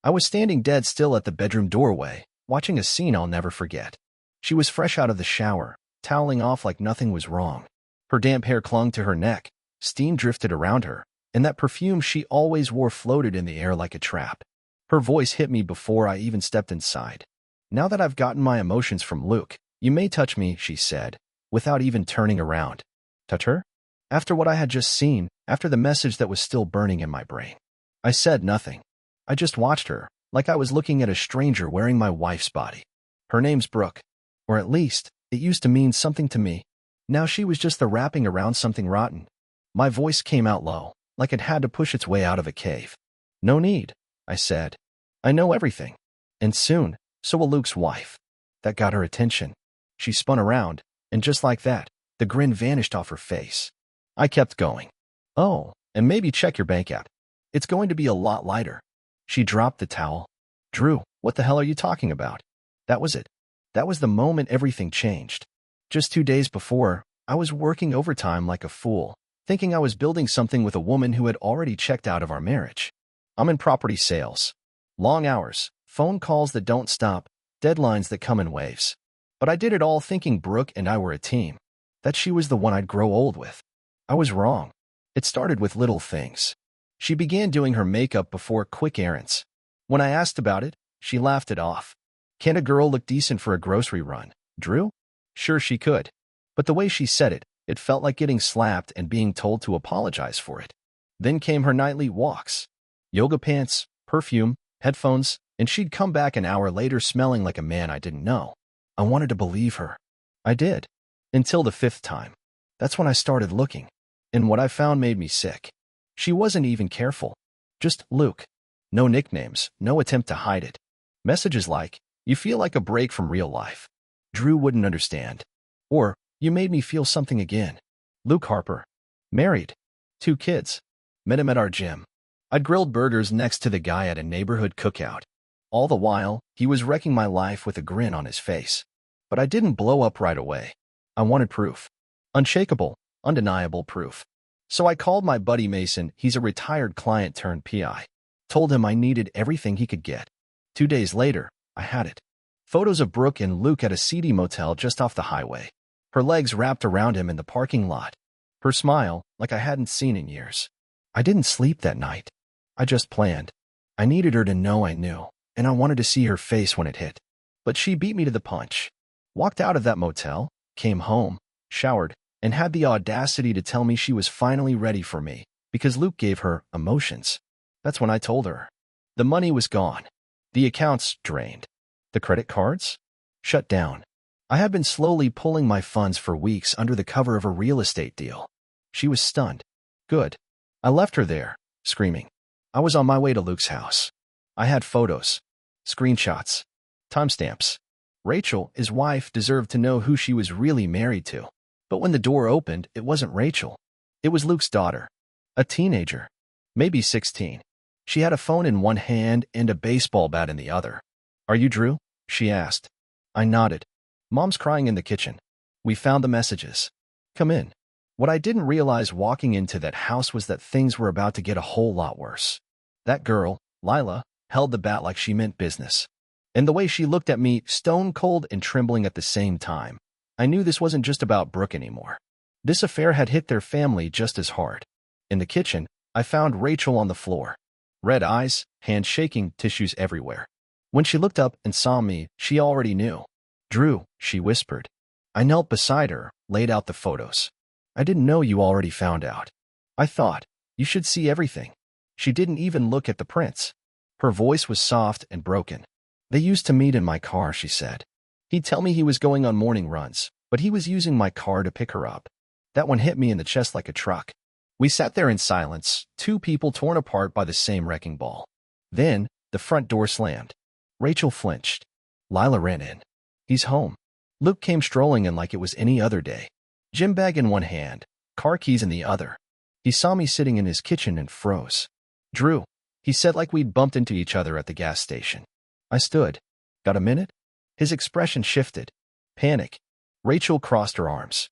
I was standing dead still at the bedroom doorway, watching a scene I'll never forget. She was fresh out of the shower, toweling off like nothing was wrong. Her damp hair clung to her neck, steam drifted around her, and that perfume she always wore floated in the air like a trap. Her voice hit me before I even stepped inside. "Now that I've gotten my emotions from Luke, you may touch me," she said, without even turning around. Touch her? After what I had just seen, after the message that was still burning in my brain. I said nothing. I just watched her, like I was looking at a stranger wearing my wife's body. Her name's Brooke. Or at least, it used to mean something to me. Now she was just the wrapping around something rotten. My voice came out low, like it had to push its way out of a cave. "No need," I said. "I know everything. And soon, so will Luke's wife." That got her attention. She spun around, and just like that, the grin vanished off her face. I kept going. "Oh, and maybe check your bank app. It's going to be a lot lighter." She dropped the towel. "Drew, what the hell are you talking about?" That was it. That was the moment everything changed. Just 2 days before, I was working overtime like a fool, thinking I was building something with a woman who had already checked out of our marriage. I'm in property sales. Long hours, phone calls that don't stop, deadlines that come in waves. But I did it all thinking Brooke and I were a team, that she was the one I'd grow old with. I was wrong. It started with little things. She began doing her makeup before quick errands. When I asked about it, she laughed it off. Can't a girl look decent for a grocery run, Drew? Sure she could. But the way she said it, it felt like getting slapped and being told to apologize for it. Then came her nightly walks. Yoga pants, perfume, headphones, and she'd come back an hour later smelling like a man I didn't know. I wanted to believe her. I did. Until the 5th time. That's when I started looking. And what I found made me sick. She wasn't even careful. Just Luke. No nicknames, no attempt to hide it. Messages like, "You feel like a break from real life." Drew wouldn't understand. Or, "You made me feel something again." Luke Harper. Married. 2 kids. Met him at our gym. I'd grilled burgers next to the guy at a neighborhood cookout. All the while, he was wrecking my life with a grin on his face. But I didn't blow up right away. I wanted proof. Unshakable, undeniable proof. So I called my buddy Mason. He's a retired client turned PI. Told him I needed everything he could get. 2 days later, I had it. Photos of Brooke and Luke at a seedy motel just off the highway. Her legs wrapped around him in the parking lot. Her smile, like I hadn't seen in years. I didn't sleep that night. I just planned. I needed her to know I knew, and I wanted to see her face when it hit. But she beat me to the punch. Walked out of that motel, came home, showered, and had the audacity to tell me she was finally ready for me, because Luke gave her emotions. That's when I told her. The money was gone. The accounts drained. The credit cards? Shut down. I had been slowly pulling my funds for weeks under the cover of a real estate deal. She was stunned. Good. I left her there, screaming. I was on my way to Luke's house. I had photos, screenshots, timestamps. Rachel, his wife, deserved to know who she was really married to. But when the door opened, it wasn't Rachel. It was Luke's daughter. A teenager. Maybe 16. She had a phone in one hand and a baseball bat in the other. "Are you Drew?" she asked. I nodded. "Mom's crying in the kitchen. We found the messages. Come in." What I didn't realize walking into that house was that things were about to get a whole lot worse. That girl, Lila, held the bat like she meant business. And the way she looked at me, stone cold and trembling at the same time, I knew this wasn't just about Brooke anymore. This affair had hit their family just as hard. In the kitchen, I found Rachel on the floor. Red eyes, hands shaking, tissues everywhere. When she looked up and saw me, she already knew. "Drew," she whispered. I knelt beside her, laid out the photos. "I didn't know you already found out." I thought, "You should see everything." She didn't even look at the prints. Her voice was soft and broken. "They used to meet in my car," she said. "He'd tell me he was going on morning runs, but he was using my car to pick her up." That one hit me in the chest like a truck. We sat there in silence, 2 people torn apart by the same wrecking ball. Then, the front door slammed. Rachel flinched. Lila ran in. "He's home." Luke came strolling in like it was any other day. Gym bag in one hand, car keys in the other. He saw me sitting in his kitchen and froze. "Drew," he said like we'd bumped into each other at the gas station. I stood. "Got a minute?" His expression shifted. Panic. Rachel crossed her arms.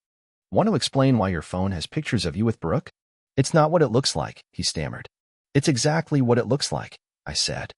"Want to explain why your phone has pictures of you with Brooke?" "It's not what it looks like," he stammered. "It's exactly what it looks like," I said.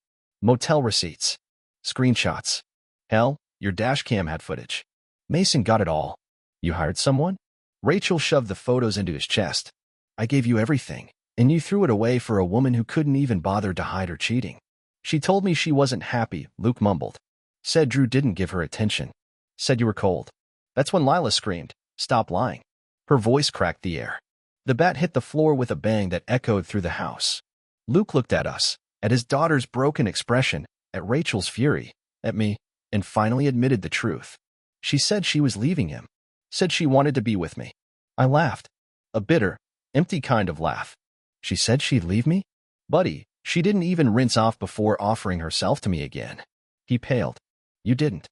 Motel receipts. Screenshots. Hell, your dashcam had footage. Mason got it all. You hired someone? Rachel shoved the photos into his chest. I gave you everything, and you threw it away for a woman who couldn't even bother to hide her cheating. She told me she wasn't happy, Luke mumbled. Said Drew didn't give her attention. Said you were cold. That's when Lila screamed, "Stop lying." Her voice cracked the air. The bat hit the floor with a bang that echoed through the house. Luke looked at us, at his daughter's broken expression, at Rachel's fury, at me, and finally admitted the truth. She said she was leaving him. Said she wanted to be with me. I laughed. A bitter, empty kind of laugh. She said she'd leave me? Buddy, she didn't even rinse off before offering herself to me again. He paled. You didn't.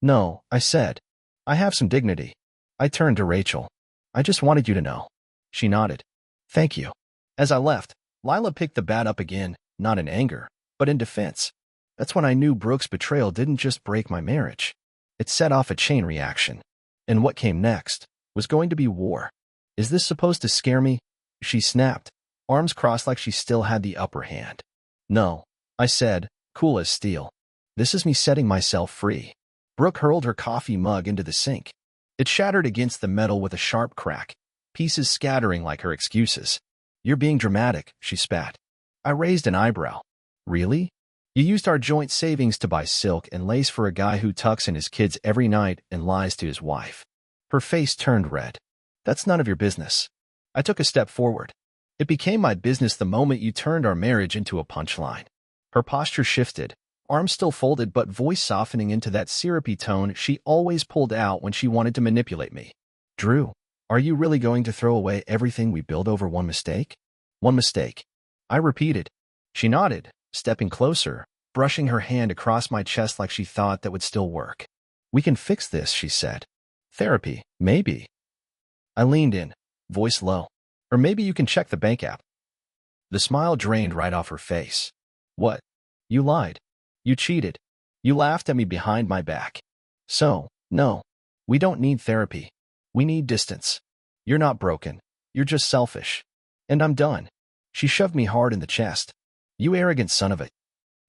No, I said. I have some dignity. I turned to Rachel. I just wanted you to know. She nodded. Thank you. As I left, Lila picked the bat up again, not in anger, but in defense. That's when I knew Brooke's betrayal didn't just break my marriage. It set off a chain reaction. And what came next was going to be war. Is this supposed to scare me? She snapped, arms crossed like she still had the upper hand. No, I said, cool as steel. This is me setting myself free. Brooke hurled her coffee mug into the sink. It shattered against the metal with a sharp crack, pieces scattering like her excuses. You're being dramatic, she spat. I raised an eyebrow. Really? You used our joint savings to buy silk and lace for a guy who tucks in his kids every night and lies to his wife. Her face turned red. That's none of your business. I took a step forward. It became my business the moment you turned our marriage into a punchline. Her posture shifted, arms still folded but voice softening into that syrupy tone she always pulled out when she wanted to manipulate me. Drew, are you really going to throw away everything we built over one mistake? One mistake. I repeated. She nodded, stepping closer, brushing her hand across my chest like she thought that would still work. We can fix this, she said. Therapy, maybe. I leaned in, voice low. Or maybe you can check the bank app. The smile drained right off her face. What? You lied. You cheated. You laughed at me behind my back. So, no. We don't need therapy. We need distance. You're not broken. You're just selfish. And I'm done. She shoved me hard in the chest. You arrogant son of a...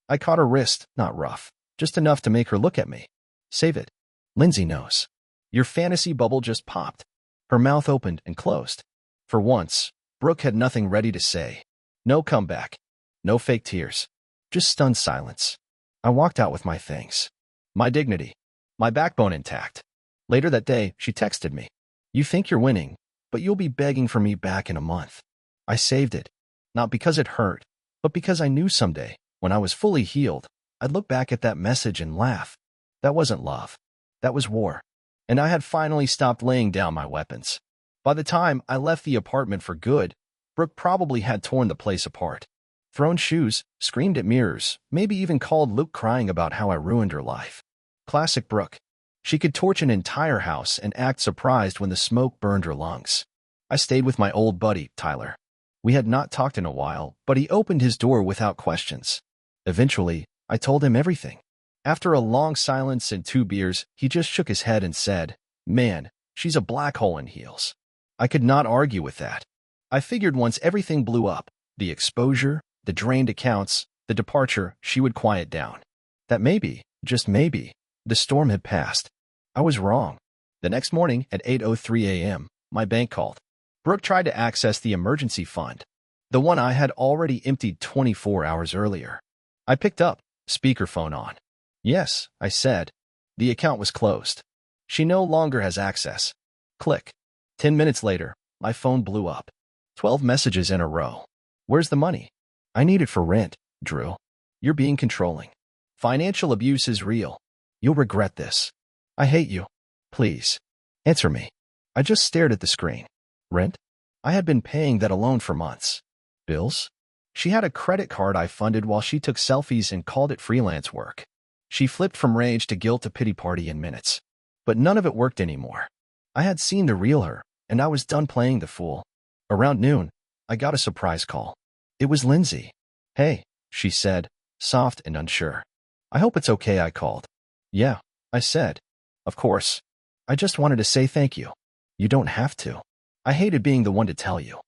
I caught her wrist, not rough, just enough to make her look at me. Save it. Lindsay knows. Your fantasy bubble just popped. Her mouth opened and closed. For once, Brooke had nothing ready to say. No comeback. No fake tears. Just stunned silence. I walked out with my things. My dignity. My backbone intact. Later that day, she texted me. You think you're winning, but you'll be begging for me back in a month. I saved it. Not because it hurt, but because I knew someday, when I was fully healed, I'd look back at that message and laugh. That wasn't love. That was war. And I had finally stopped laying down my weapons. By the time I left the apartment for good, Brooke probably had torn the place apart. Thrown shoes, screamed at mirrors, maybe even called Luke crying about how I ruined her life. Classic Brooke. She could torch an entire house and act surprised when the smoke burned her lungs. I stayed with my old buddy, Tyler. We had not talked in a while, but he opened his door without questions. Eventually, I told him everything. After a long silence and 2 beers, he just shook his head and said, Man, she's a black hole in heels. I could not argue with that. I figured once everything blew up, the exposure, the drained accounts, the departure, she would quiet down. That maybe, just maybe, the storm had passed. I was wrong. The next morning at 8:03 a.m., my bank called. Brooke tried to access the emergency fund, the one I had already emptied 24 hours earlier. I picked up, speakerphone on. Yes, I said. The account was closed. She no longer has access. Click. 10 minutes later, my phone blew up. 12 messages in a row. Where's the money? I need it for rent, Drew. You're being controlling. Financial abuse is real. You'll regret this. I hate you. Please. Answer me. I just stared at the screen. Rent? I had been paying that alone for months. Bills? She had a credit card I funded while she took selfies and called it freelance work. She flipped from rage to guilt to pity party in minutes. But none of it worked anymore. I had seen the real her, and I was done playing the fool. Around noon, I got a surprise call. It was Lindsay. Hey, she said, soft and unsure. I hope it's okay, I called. Yeah, I said. Of course. I just wanted to say thank you. You don't have to. I hated being the one to tell you.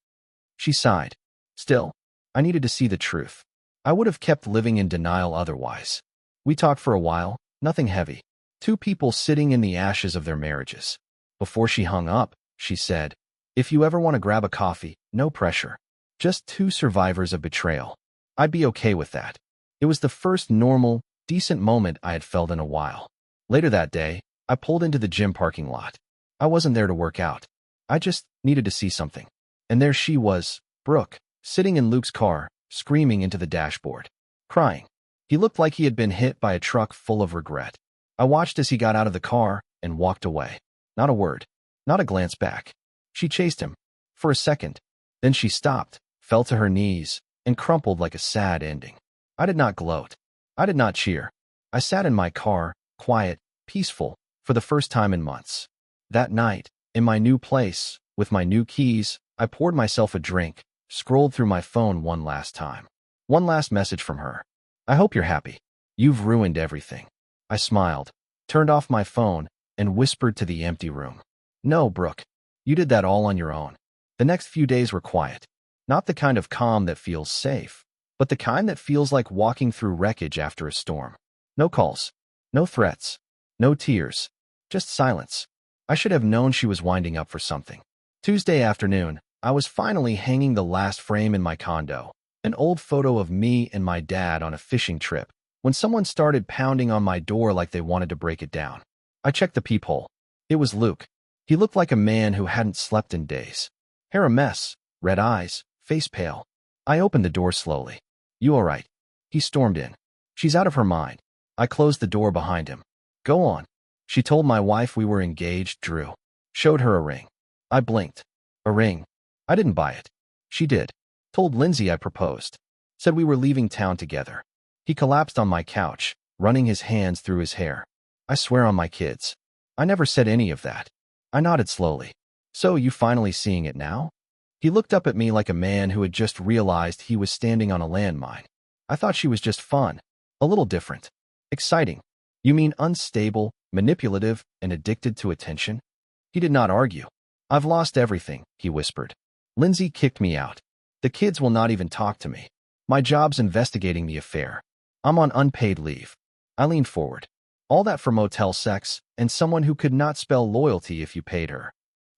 She sighed. Still, I needed to see the truth. I would have kept living in denial otherwise. We talked for a while, nothing heavy. Two people sitting in the ashes of their marriages. Before she hung up, she said, "If you ever want to grab a coffee, no pressure. Just two survivors of betrayal. I'd be okay with that." It was the first normal, decent moment I had felt in a while. Later that day, I pulled into the gym parking lot. I wasn't there to work out. I just needed to see something. And there she was, Brooke, sitting in Luke's car, screaming into the dashboard, crying. He looked like he had been hit by a truck full of regret. I watched as he got out of the car and walked away. Not a word, not a glance back. She chased him for a second. Then she stopped, fell to her knees, and crumpled like a sad ending. I did not gloat. I did not cheer. I sat in my car, quiet, peaceful, for the first time in months. That night, in my new place, with my new keys, I poured myself a drink, scrolled through my phone one last time. One last message from her. "I hope you're happy. You've ruined everything." I smiled, turned off my phone, and whispered to the empty room. "No, Brooke. You did that all on your own." The next few days were quiet. Not the kind of calm that feels safe, but the kind that feels like walking through wreckage after a storm. No calls, no threats, no tears, just silence. I should have known she was winding up for something. Tuesday afternoon, I was finally hanging the last frame in my condo, an old photo of me and my dad on a fishing trip, when someone started pounding on my door like they wanted to break it down. I checked the peephole. It was Luke. He looked like a man who hadn't slept in days. Hair a mess, red eyes, face pale. I opened the door slowly. "You all right?" He stormed in. "She's out of her mind." I closed the door behind him. "Go on." "She told my wife we were engaged, Drew. Showed her a ring." I blinked. "A ring?" "I didn't buy it." "She did. Told Lindsay I proposed. Said we were leaving town together." He collapsed on my couch, running his hands through his hair. "I swear on my kids. I never said any of that." I nodded slowly. "So you finally seeing it now?" He looked up at me like a man who had just realized he was standing on a landmine. "I thought she was just fun. A little different. Exciting." "You mean unstable, manipulative, and addicted to attention?" He did not argue. "I've lost everything," he whispered. "Lindsay kicked me out. The kids will not even talk to me. My job's investigating the affair. I'm on unpaid leave." I leaned forward. "All that for motel sex and someone who could not spell loyalty if you paid her."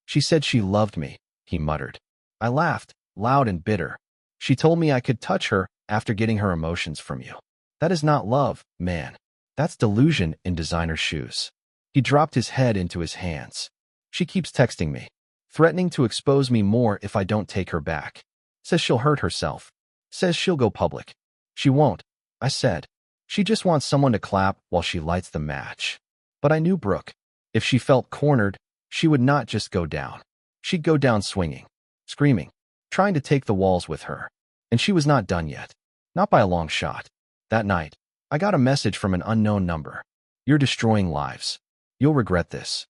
"She said she loved me," he muttered. I laughed, loud and bitter. "She told me I could touch her after getting her emotions from you. That is not love, man. That's delusion in designer shoes." He dropped his head into his hands. "She keeps texting me, threatening to expose me more if I don't take her back. Says she'll hurt herself. Says she'll go public." "She won't," I said. "She just wants someone to clap while she lights the match." But I knew Brooke. If she felt cornered, she would not just go down. She'd go down swinging, screaming, trying to take the walls with her. And she was not done yet. Not by a long shot. That night, I got a message from an unknown number. "You're destroying lives. You'll regret this."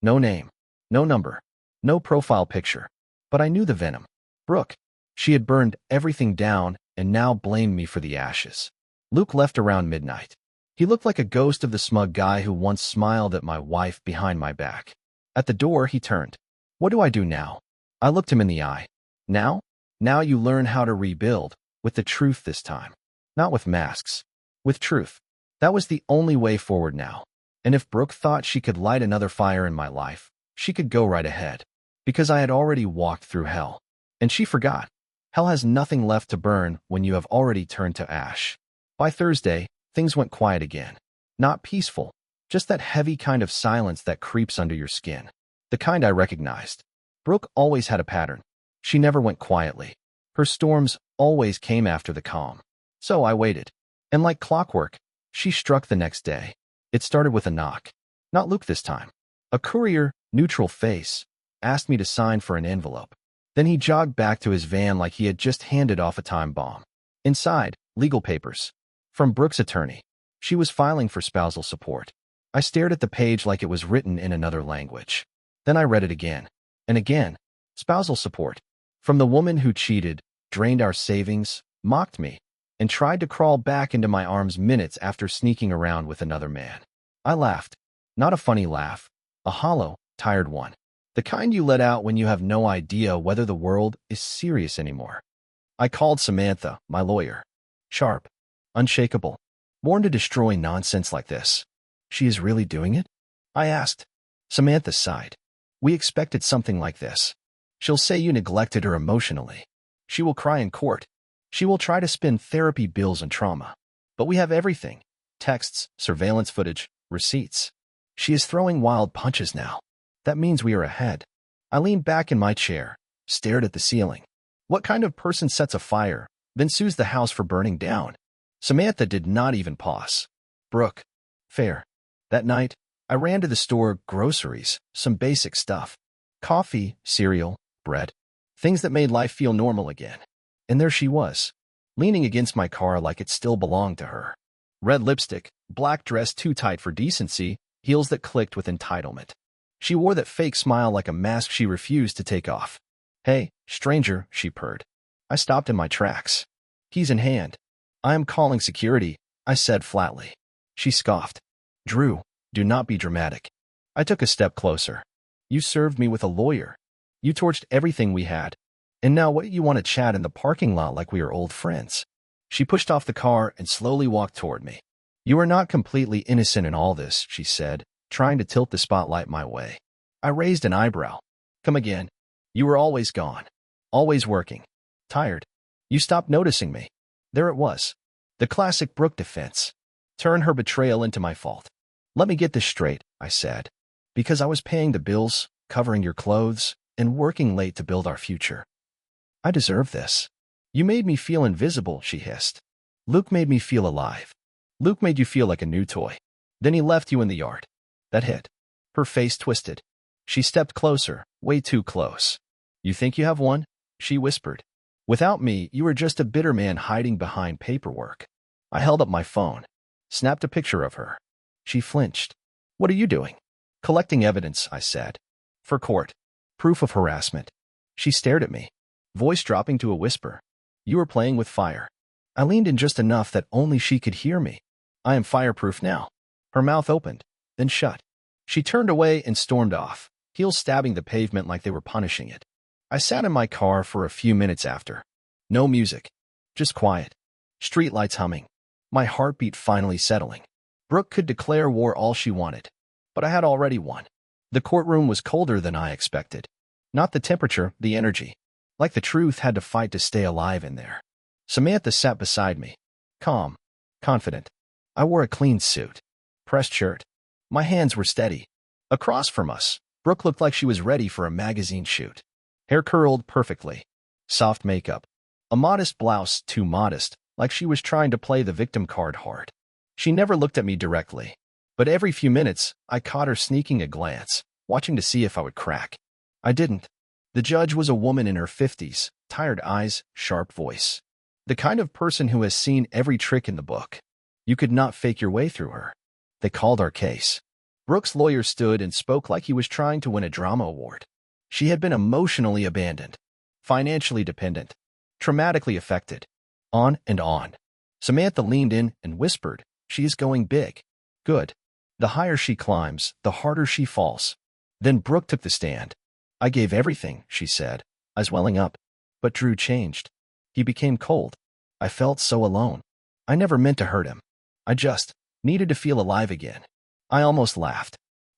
No name, no number, no profile picture. But I knew the venom. Brooke. She had burned everything down and now blamed me for the ashes. Luke left around midnight. He looked like a ghost of the smug guy who once smiled at my wife behind my back. At the door, he turned. "What do I do now?" I looked him in the eye. "Now? Now you learn how to rebuild, with the truth this time. Not with masks. With truth." That was the only way forward now. And if Brooke thought she could light another fire in my life, she could go right ahead. Because I had already walked through hell. And she forgot. Hell has nothing left to burn when you have already turned to ash. By Thursday, things went quiet again. Not peaceful, just that heavy kind of silence that creeps under your skin. The kind I recognized. Brooke always had a pattern. She never went quietly. Her storms always came after the calm. So I waited. And like clockwork, she struck the next day. It started with a knock. Not Luke this time. A courier, neutral face, asked me to sign for an envelope. Then he jogged back to his van like he had just handed off a time bomb. Inside, legal papers. From Brooke's attorney. She was filing for spousal support. I stared at the page like it was written in another language. Then I read it again. And again. Spousal support. From the woman who cheated, drained our savings, mocked me, and tried to crawl back into my arms minutes after sneaking around with another man. I laughed. Not a funny laugh. A hollow, tired one. The kind you let out when you have no idea whether the world is serious anymore. I called Samantha, my lawyer. Sharp. Unshakable. Born to destroy nonsense like this. She is really doing it? I asked. Samantha sighed. We expected something like this. She'll say you neglected her emotionally. She will cry in court. She will try to spin therapy bills and trauma. But we have everything. Texts, surveillance footage, receipts. She is throwing wild punches now. That means we are ahead. I leaned back in my chair, stared at the ceiling. What kind of person sets a fire, then sues the house for burning down? Samantha did not even pause. Brooke. Fair. That night, I ran to the store, groceries, some basic stuff. Coffee, cereal, bread. Things that made life feel normal again. And there she was, leaning against my car like it still belonged to her. Red lipstick, black dress too tight for decency, heels that clicked with entitlement. She wore that fake smile like a mask she refused to take off. Hey, stranger, she purred. I stopped in my tracks. Keys in hand. I am calling security, I said flatly. She scoffed. Drew, do not be dramatic. I took a step closer. You served me with a lawyer. You torched everything we had. And now what, you want to chat in the parking lot like we are old friends? She pushed off the car and slowly walked toward me. You are not completely innocent in all this, she said, trying to tilt the spotlight my way. I raised an eyebrow. Come again. You were always gone. Always working. Tired. You stopped noticing me. There it was. The classic Brooke defense. Turn her betrayal into my fault. Let me get this straight, I said. Because I was paying the bills, covering your clothes, and working late to build our future. I deserve this. You made me feel invisible, she hissed. Luke made me feel alive. Luke made you feel like a new toy. Then he left you in the yard. That hit. Her face twisted. She stepped closer, way too close. You think you have one? She whispered. Without me, you are just a bitter man hiding behind paperwork. I held up my phone, snapped a picture of her. She flinched. What are you doing? Collecting evidence, I said. For court. Proof of harassment. She stared at me, voice dropping to a whisper. You are playing with fire. I leaned in just enough that only she could hear me. I am fireproof now. Her mouth opened, then shut. She turned away and stormed off, heels stabbing the pavement like they were punishing it. I sat in my car for a few minutes after. No music. Just quiet. Streetlights humming. My heartbeat finally settling. Brooke could declare war all she wanted. But I had already won. The courtroom was colder than I expected. Not the temperature, the energy. Like the truth had to fight to stay alive in there. Samantha sat beside me. Calm. Confident. I wore a clean suit. Pressed shirt. My hands were steady. Across from us, Brooke looked like she was ready for a magazine shoot. Hair curled perfectly. Soft makeup. A modest blouse, too modest, like she was trying to play the victim card hard. She never looked at me directly. But every few minutes, I caught her sneaking a glance, watching to see if I would crack. I didn't. The judge was a woman in her 50s, tired eyes, sharp voice. The kind of person who has seen every trick in the book. You could not fake your way through her. They called our case. Brooke's lawyer stood and spoke like he was trying to win a drama award. She had been emotionally abandoned, financially dependent, traumatically affected. On and on. Samantha leaned in and whispered, she is going big. Good. The higher she climbs, the harder she falls. Then Brooke took the stand. I gave everything, she said, eyes welling up. But Drew changed. He became cold. I felt so alone. I never meant to hurt him. I just needed to feel alive again. I almost laughed.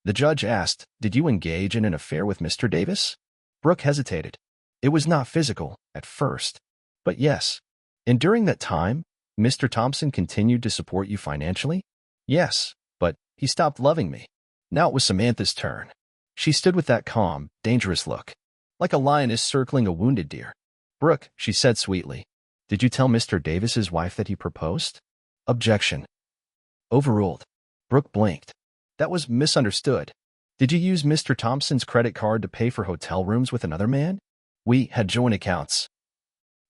The judge asked, did you engage in an affair with Mr. Davis? Brooke hesitated. It was not physical, at first. But yes. And during that time, Mr. Thompson continued to support you financially? Yes, but he stopped loving me. Now it was Samantha's turn. She stood with that calm, dangerous look, like a lioness circling a wounded deer. Brooke, she said sweetly, did you tell Mr. Davis's wife that he proposed? Objection. Overruled. Brooke blinked. That was misunderstood. Did you use Mr. Thompson's credit card to pay for hotel rooms with another man? We had joint accounts.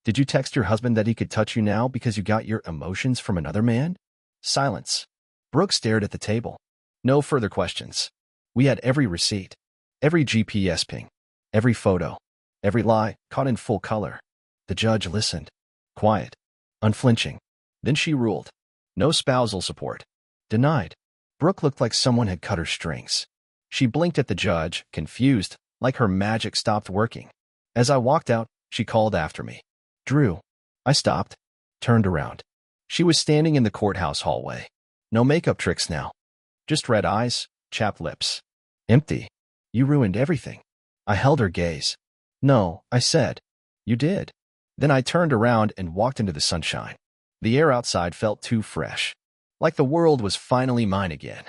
Did you text your husband that he could touch you now because you got your emotions from another man? Silence. Brooke stared at the table. No further questions. We had every receipt, every GPS ping, every photo, every lie caught in full color. The judge listened. Quiet. Unflinching. Then she ruled. No spousal support. Denied. Brooke looked like someone had cut her strings. She blinked at the judge, confused, like her magic stopped working. As I walked out, she called after me. Drew. I stopped, turned around. She was standing in the courthouse hallway. No makeup tricks now. Just red eyes, chapped lips. Empty. You ruined everything. I held her gaze. No, I said. You did. Then I turned around and walked into the sunshine. The air outside felt too fresh. Like the world was finally mine again.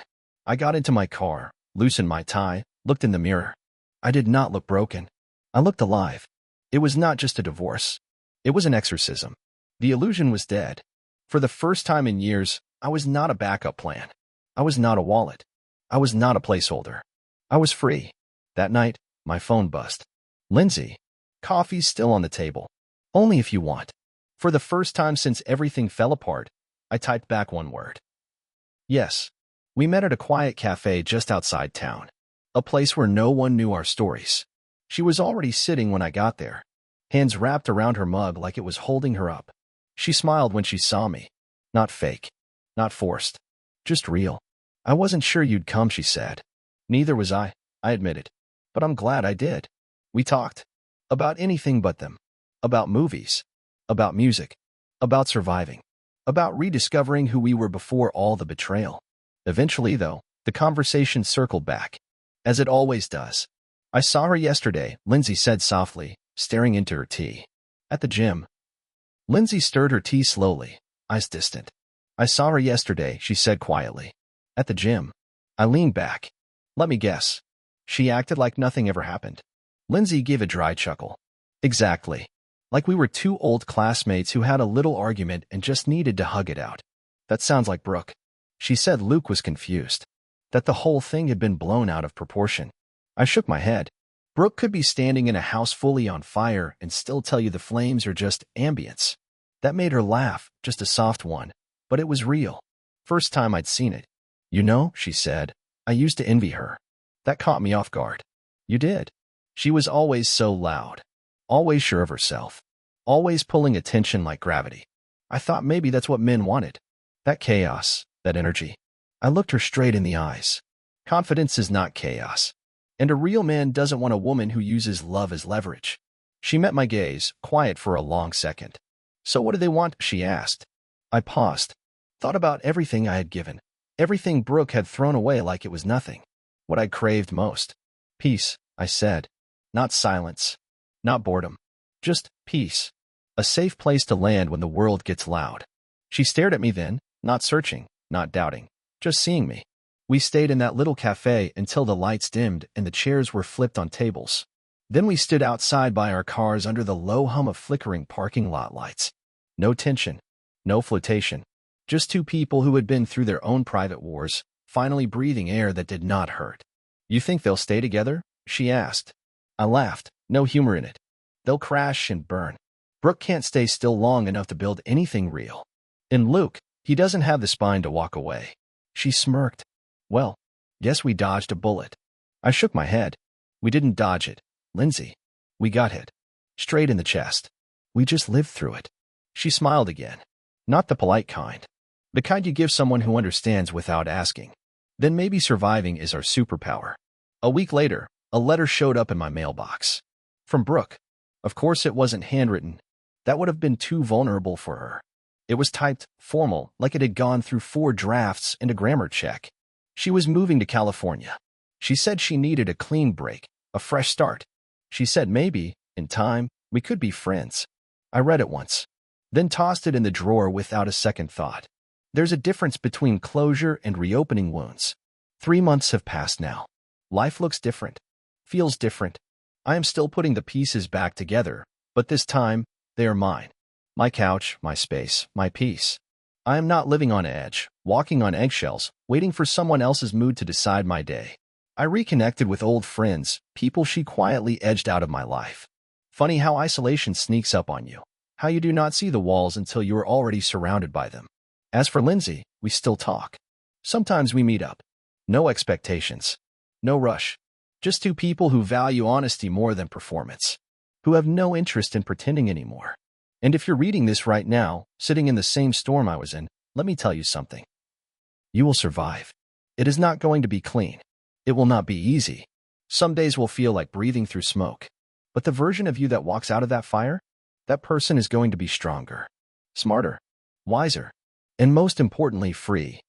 I got into my car, loosened my tie, looked in the mirror. I did not look broken. I looked alive. It was not just a divorce. It was an exorcism. The illusion was dead. For the first time in years, I was not a backup plan. I was not a wallet. I was not a placeholder. I was free. That night, my phone buzzed. Lindsay, coffee's still on the table. Only if you want. For the first time since everything fell apart, I typed back one word. Yes. We met at a quiet cafe just outside town. A place where no one knew our stories. She was already sitting when I got there. Hands wrapped around her mug like it was holding her up. She smiled when she saw me. Not fake. Not forced. Just real. I wasn't sure you'd come, she said. Neither was I admitted. But I'm glad I did. We talked. About anything but them. About movies. About music. About surviving. About rediscovering who we were before all the betrayal. Eventually, though, the conversation circled back. As it always does. I saw her yesterday, Lindsay said softly, staring into her tea. At the gym. Lindsay stirred her tea slowly, eyes distant. I saw her yesterday, she said quietly. At the gym. I leaned back. Let me guess. She acted like nothing ever happened. Lindsay gave a dry chuckle. Exactly. Like we were two old classmates who had a little argument and just needed to hug it out. That sounds like Brooke. She said. Luke was confused. That the whole thing had been blown out of proportion. I shook my head. Brooke could be standing in a house fully on fire and still tell you the flames are just ambience. That made her laugh, just a soft one. But it was real. First time I'd seen it. You know, she said, I used to envy her. That caught me off guard. You did. She was always so loud. Always sure of herself. Always pulling attention like gravity. I thought maybe that's what men wanted. That chaos, that energy. I looked her straight in the eyes. Confidence is not chaos. And a real man doesn't want a woman who uses love as leverage. She met my gaze, quiet for a long second. So what do they want? She asked. I paused. Thought about everything I had given. Everything Brooke had thrown away like it was nothing. What I craved most. Peace, I said. Not silence. Not boredom. Just peace. A safe place to land when the world gets loud. She stared at me then, not searching, not doubting, just seeing me. We stayed in that little cafe until the lights dimmed and the chairs were flipped on tables. Then we stood outside by our cars under the low hum of flickering parking lot lights. No tension. No flirtation. Just two people who had been through their own private wars, finally breathing air that did not hurt. You think they'll stay together? She asked. I laughed. No humor in it. They'll crash and burn. Brooke can't stay still long enough to build anything real. And Luke, he doesn't have the spine to walk away. She smirked. Well, guess we dodged a bullet. I shook my head. We didn't dodge it, Lindsay. We got hit. Straight in the chest. We just lived through it. She smiled again. Not the polite kind. The kind you give someone who understands without asking. Then maybe surviving is our superpower. A week later, a letter showed up in my mailbox. From Brooke. Of course it wasn't handwritten. That would have been too vulnerable for her. It was typed, formal, like it had gone through 4 drafts and a grammar check. She was moving to California. She said she needed a clean break, a fresh start. She said maybe, in time, we could be friends. I read it once, then tossed it in the drawer without a second thought. There's a difference between closure and reopening wounds. 3 months have passed now. Life looks different, feels different. I am still putting the pieces back together, but this time, they are mine. My couch, my space, my peace. I am not living on edge, walking on eggshells, waiting for someone else's mood to decide my day. I reconnected with old friends, people she quietly edged out of my life. Funny how isolation sneaks up on you. How you do not see the walls until you are already surrounded by them. As for Lindsay, we still talk. Sometimes we meet up. No expectations. No rush. Just two people who value honesty more than performance. Who have no interest in pretending anymore. And if you're reading this right now, sitting in the same storm I was in, let me tell you something. You will survive. It is not going to be clean. It will not be easy. Some days will feel like breathing through smoke. But the version of you that walks out of that fire, that person is going to be stronger, smarter, wiser, And most importantly, free.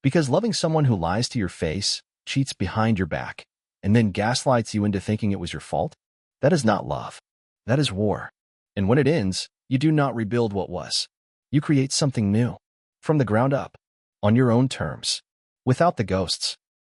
Because loving someone who lies to your face, cheats behind your back, and then gaslights you into thinking it was your fault, that is not love. That is war. And when it ends, you do not rebuild what was. You create something new. From the ground up. On your own terms. Without the ghosts.